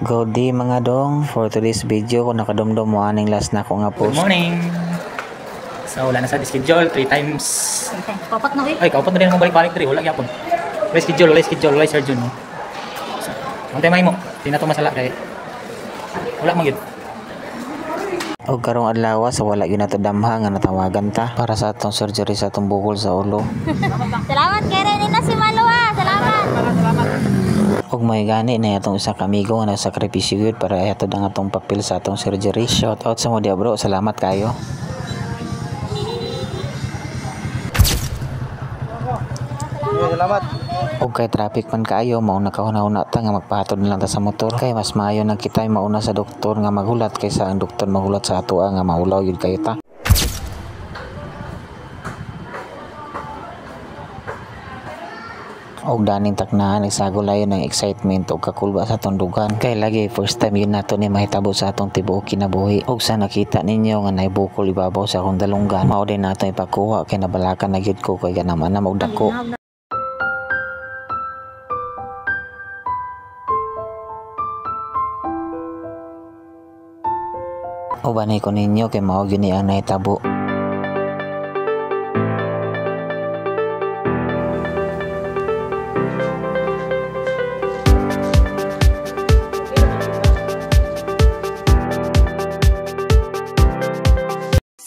Good day mga dong. For today's video, kung nakadumdum mo aning last na ko nga post. Good morning. So wala na sa schedule 3 times. Kapat na eh. Ay, kapat na rin akong balik-balik diri. Wala gyapon. Wala schedule, wala surgeon. So, antay may mo. Di na to masala kay wala man gyud. Og karong adlaw sa wala gyud nato damha nga natawagan ta para sa atong surgery sa atong bukol sa ulo. Salamat kay Rene na si Malua. Salamat. Og may gani na atong isa ka amigo nga nagsakripisyo gyud para ihatod ang atong papel sa atong surgery. Shout out sa mo dia bro. Salamat kayo. Salamat. Og kay traffic man kaayo, mao na kahuna-huna ta nga magpahatod na lang ta sa motor. Kay mas maayo nang kitay mauna sa doktor nga maghulat kaysa ang doktor maghulat sa ato nga maulaw gyud kayo ta. Og daning taknahan nagsagulayon ng excitement og kakulba sa atong dugan. Kay lagi first time yun nato ni mahitabo sa atong tibuok kinabuhi. Og sa nakita ninyo nga naibukol ibabaw sa akong dalunggan, mao din nato ipakuha kay nabalakan na gyud ko kay ganaman na og dako. Ubanay ko ninyo kay mao gyud ni ang nahitabo.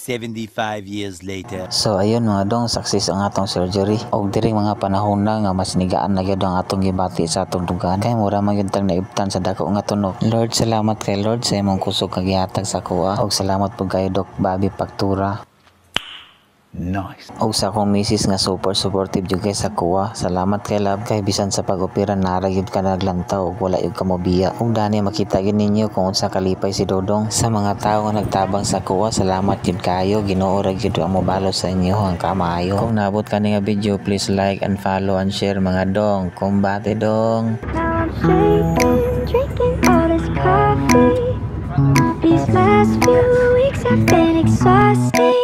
$75 later. So ayun mga dong, success ang atong surgery. Og diri mga panahon na nga mas nigaan na gyud ang atong gibati sa atong dugan. Kay mura man gyud tang naibtan sa dako nga tunok. Lord, salamat kay Lord sa imong kusog kag gihatag sa kuha. Og salamat pud kay Doc Bobby Pagtura. Nice. Og sa akong misis nga super supportive jud kay sa kuha. Salamat kay Love kay bisan sa pag-opera nara gyud ka naglantaw og wala gyud ka mobiya. Og dani makita gyud ninyo kung unsa kalipay si Dodong. Sa mga tawo nga nagtabang sa kuha, salamat gyud kayo. Ginoo ra gyud ang mobalo sa inyo ang kamaayo. Kung naabot ka ni nga video, please like and follow and share mga dong. Kumbate dong. Now I'm shaking, drinking all this coffee. These last few weeks have been exhausting.